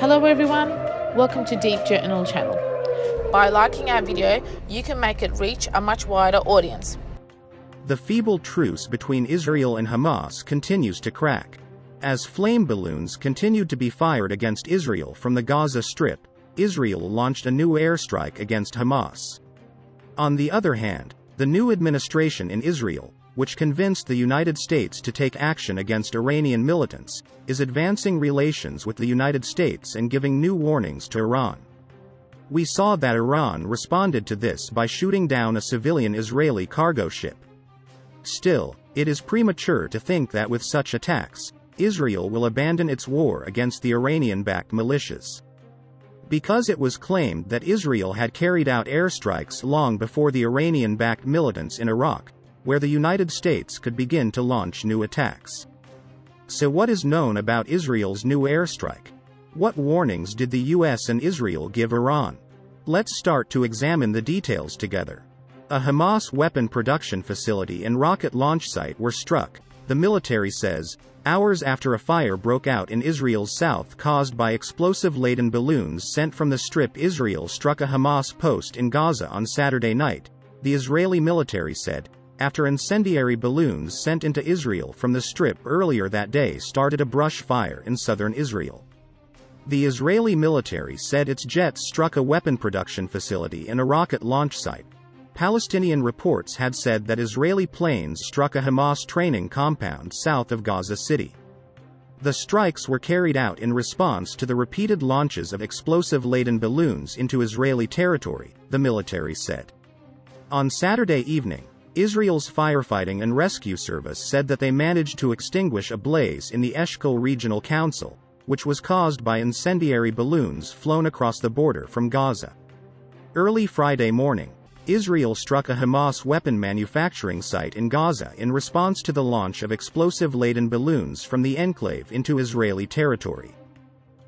Hello everyone, welcome to Deep Journal channel. By liking our video, you can make it reach a much wider audience. The feeble truce between Israel and Hamas continues to crack. As flame balloons continued to be fired against Israel from the Gaza Strip, Israel launched a new airstrike against Hamas. On the other hand, the new administration in Israel, which convinced the United States to take action against Iranian militants, is advancing relations with the United States and giving new warnings to Iran. We saw that Iran responded to this by shooting down a civilian Israeli cargo ship. Still, it is premature to think that with such attacks, Israel will abandon its war against the Iranian-backed militias. Because it was claimed that Israel had carried out airstrikes long before the Iranian-backed militants in Iraq, where the United States could begin to launch new attacks. So what is known about Israel's new airstrike? What warnings did the US and Israel give Iran? Let's start to examine the details together. A Hamas weapon production facility and rocket launch site were struck, the military says, hours after a fire broke out in Israel's south caused by explosive-laden balloons sent from the Strip. Israel struck a Hamas post in Gaza on Saturday night, the Israeli military said, after incendiary balloons sent into Israel from the Strip earlier that day started a brush fire in southern Israel. The Israeli military said its jets struck a weapon production facility and a rocket launch site. Palestinian reports had said that Israeli planes struck a Hamas training compound south of Gaza City. The strikes were carried out in response to the repeated launches of explosive-laden balloons into Israeli territory, the military said. On Saturday evening, Israel's firefighting and rescue service said that they managed to extinguish a blaze in the Eshkol Regional Council, which was caused by incendiary balloons flown across the border from Gaza. Early Friday morning, Israel struck a Hamas weapon manufacturing site in Gaza in response to the launch of explosive-laden balloons from the enclave into Israeli territory.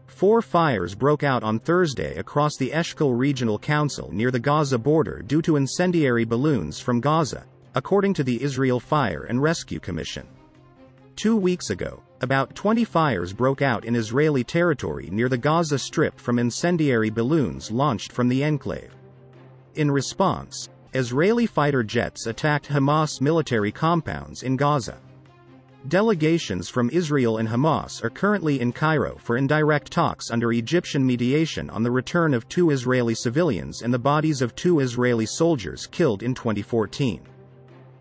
4 fires broke out on Thursday across the Eshkol Regional Council near the Gaza border due to incendiary balloons from Gaza, according to the Israel Fire and Rescue Commission. 2 weeks ago, about 20 fires broke out in Israeli territory near the Gaza Strip from incendiary balloons launched from the enclave. In response, Israeli fighter jets attacked Hamas military compounds in Gaza. Delegations from Israel and Hamas are currently in Cairo for indirect talks under Egyptian mediation on the return of 2 Israeli civilians and the bodies of 2 Israeli soldiers killed in 2014.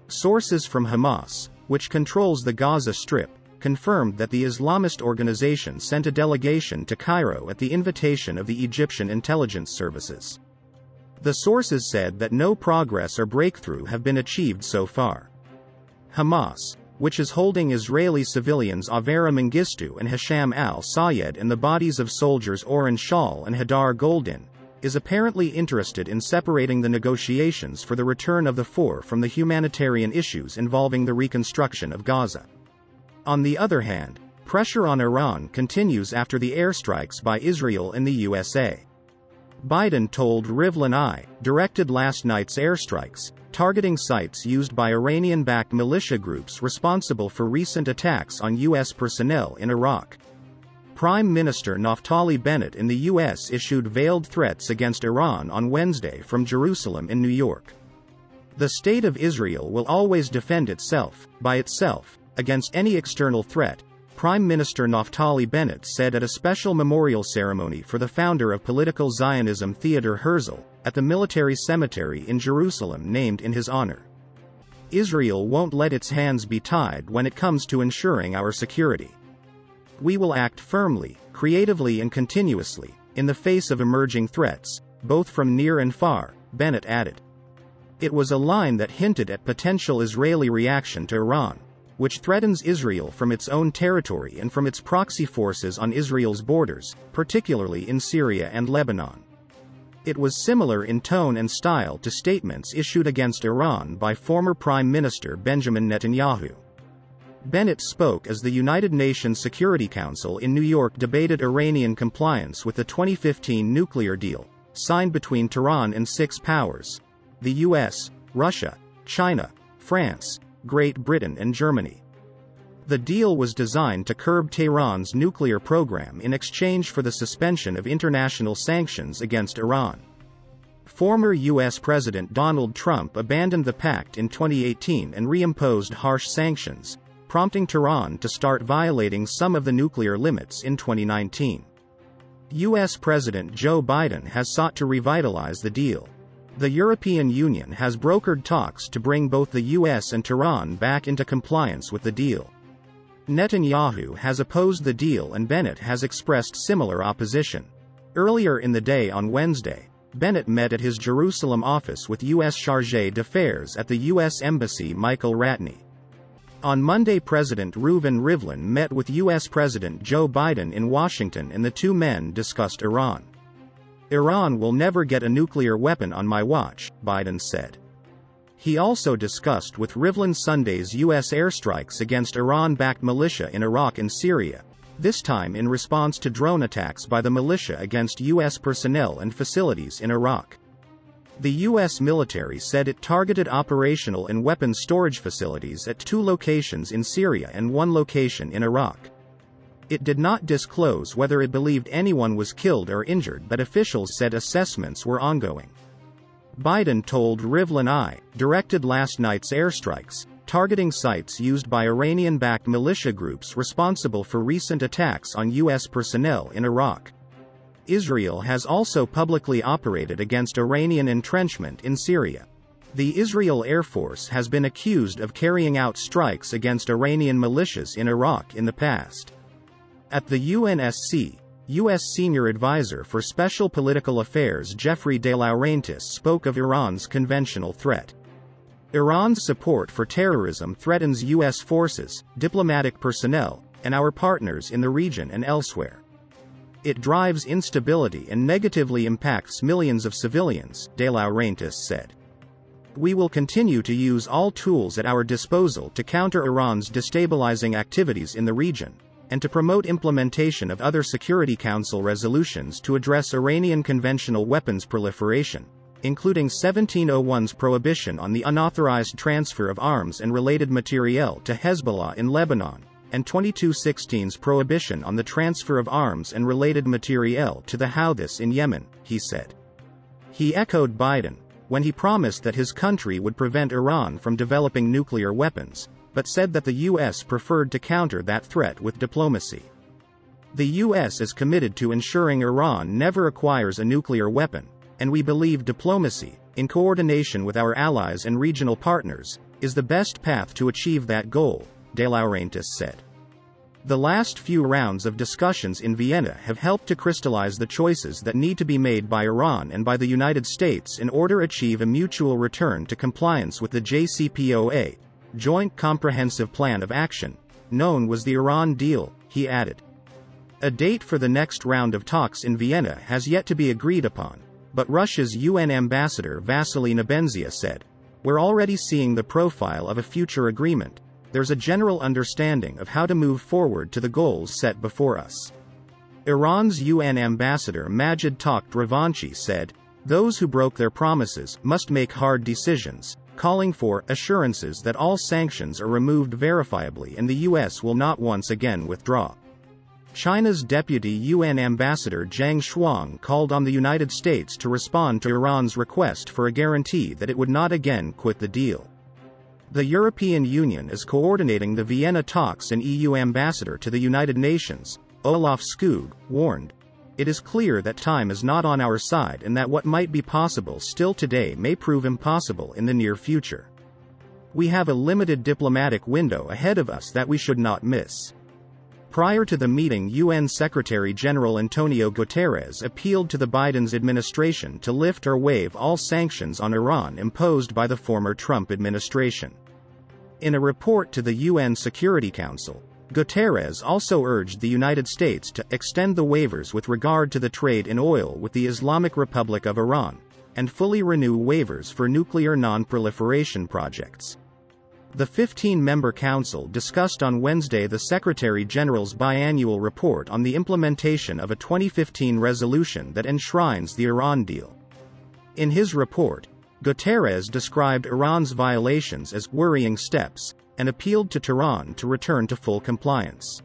Sources from Hamas, which controls the Gaza Strip, confirmed that the Islamist organization sent a delegation to Cairo at the invitation of the Egyptian intelligence services. The sources said that no progress or breakthrough have been achieved so far. Hamas, which is holding Israeli civilians Avera Mengistu and Hisham al-Sayed and the bodies of soldiers Oren Shal and Hadar Goldin, is apparently interested in separating the negotiations for the return of the 4 from the humanitarian issues involving the reconstruction of Gaza. On the other hand, pressure on Iran continues after the airstrikes by Israel and the USA. Biden told Rivlin I, directed last night's airstrikes, targeting sites used by Iranian-backed militia groups responsible for recent attacks on U.S. personnel in Iraq. Prime Minister Naftali Bennett in the U.S. issued veiled threats against Iran on Wednesday from Jerusalem and New York. The State of Israel will always defend itself, by itself, against any external threat, Prime Minister Naftali Bennett said at a special memorial ceremony for the founder of political Zionism Theodor Herzl, at the military cemetery in Jerusalem named in his honor. Israel won't let its hands be tied when it comes to ensuring our security. We will act firmly, creatively and continuously, in the face of emerging threats, both from near and far, Bennett added. It was a line that hinted at potential Israeli reaction to Iran, which threatens Israel from its own territory and from its proxy forces on Israel's borders, particularly in Syria and Lebanon. It was similar in tone and style to statements issued against Iran by former Prime Minister Benjamin Netanyahu. Bennett spoke as the United Nations Security Council in New York debated Iranian compliance with the 2015 nuclear deal, signed between Tehran and 6 powers: the US, Russia, China, France, Great Britain and Germany. The deal was designed to curb Tehran's nuclear program in exchange for the suspension of international sanctions against Iran. Former U.S. President Donald Trump abandoned the pact in 2018 and reimposed harsh sanctions, prompting Tehran to start violating some of the nuclear limits in 2019. U.S. President Joe Biden has sought to revitalize the deal. The European Union has brokered talks to bring both the U.S. and Tehran back into compliance with the deal. Netanyahu has opposed the deal and Bennett has expressed similar opposition. Earlier in the day on Wednesday, Bennett met at his Jerusalem office with U.S. Chargé d'Affaires at the U.S. Embassy Michael Ratney. On Monday, President Reuven Rivlin met with U.S. President Joe Biden in Washington and the two men discussed Iran. "Iran will never get a nuclear weapon on my watch," Biden said. He also discussed with Rivlin Sunday's U.S. airstrikes against Iran-backed militia in Iraq and Syria, this time in response to drone attacks by the militia against U.S. personnel and facilities in Iraq. The U.S. military said it targeted operational and weapons storage facilities at 2 locations in Syria and 1 location in Iraq. It did not disclose whether it believed anyone was killed or injured, but officials said assessments were ongoing. Biden told Rivlin I directed last night's airstrikes, targeting sites used by Iranian-backed militia groups responsible for recent attacks on U.S. personnel in Iraq. Israel has also publicly operated against Iranian entrenchment in Syria. The Israel Air Force has been accused of carrying out strikes against Iranian militias in Iraq in the past. At the UNSC, U.S. Senior Advisor for Special Political Affairs Jeffrey De Laurentiis spoke of Iran's conventional threat. Iran's support for terrorism threatens U.S. forces, diplomatic personnel, and our partners in the region and elsewhere. It drives instability and negatively impacts millions of civilians, De Laurentiis said. We will continue to use all tools at our disposal to counter Iran's destabilizing activities in the region, and to promote implementation of other Security Council resolutions to address Iranian conventional weapons proliferation, including 1701's prohibition on the unauthorized transfer of arms and related materiel to Hezbollah in Lebanon, and 2216's prohibition on the transfer of arms and related materiel to the Houthis in Yemen, he said. He echoed Biden when he promised that his country would prevent Iran from developing nuclear weapons, but said that the U.S. preferred to counter that threat with diplomacy. The U.S. is committed to ensuring Iran never acquires a nuclear weapon, and we believe diplomacy, in coordination with our allies and regional partners, is the best path to achieve that goal, De Laurentiis said. The last few rounds of discussions in Vienna have helped to crystallize the choices that need to be made by Iran and by the United States in order to achieve a mutual return to compliance with the JCPOA, Joint Comprehensive Plan of Action, known as the Iran deal, he added. A date for the next round of talks in Vienna has yet to be agreed upon, but Russia's UN ambassador Vasily Nebenzia said, "We're already seeing the profile of a future agreement. There's a general understanding of how to move forward to the goals set before us." Iran's UN ambassador Majid Takht Ravanchi said, "Those who broke their promises must make hard decisions," calling for assurances that all sanctions are removed verifiably and the U.S. will not once again withdraw. China's deputy UN ambassador Zhang Shuang called on the United States to respond to Iran's request for a guarantee that it would not again quit the deal. The European Union is coordinating the Vienna talks, and EU ambassador to the United Nations, Olaf Skog, warned, "It is clear that time is not on our side and that what might be possible still today may prove impossible in the near future. We have a limited diplomatic window ahead of us that we should not miss." Prior to the meeting, UN Secretary-General Antonio Guterres appealed to the Biden's administration to lift or waive all sanctions on Iran imposed by the former Trump administration. In a report to the UN Security Council, Guterres also urged the United States to extend the waivers with regard to the trade in oil with the Islamic Republic of Iran, and fully renew waivers for nuclear non-proliferation projects. The 15-member council discussed on Wednesday the Secretary-General's biannual report on the implementation of a 2015 resolution that enshrines the Iran deal. In his report, Guterres described Iran's violations as worrying steps, and appealed to Tehran to return to full compliance.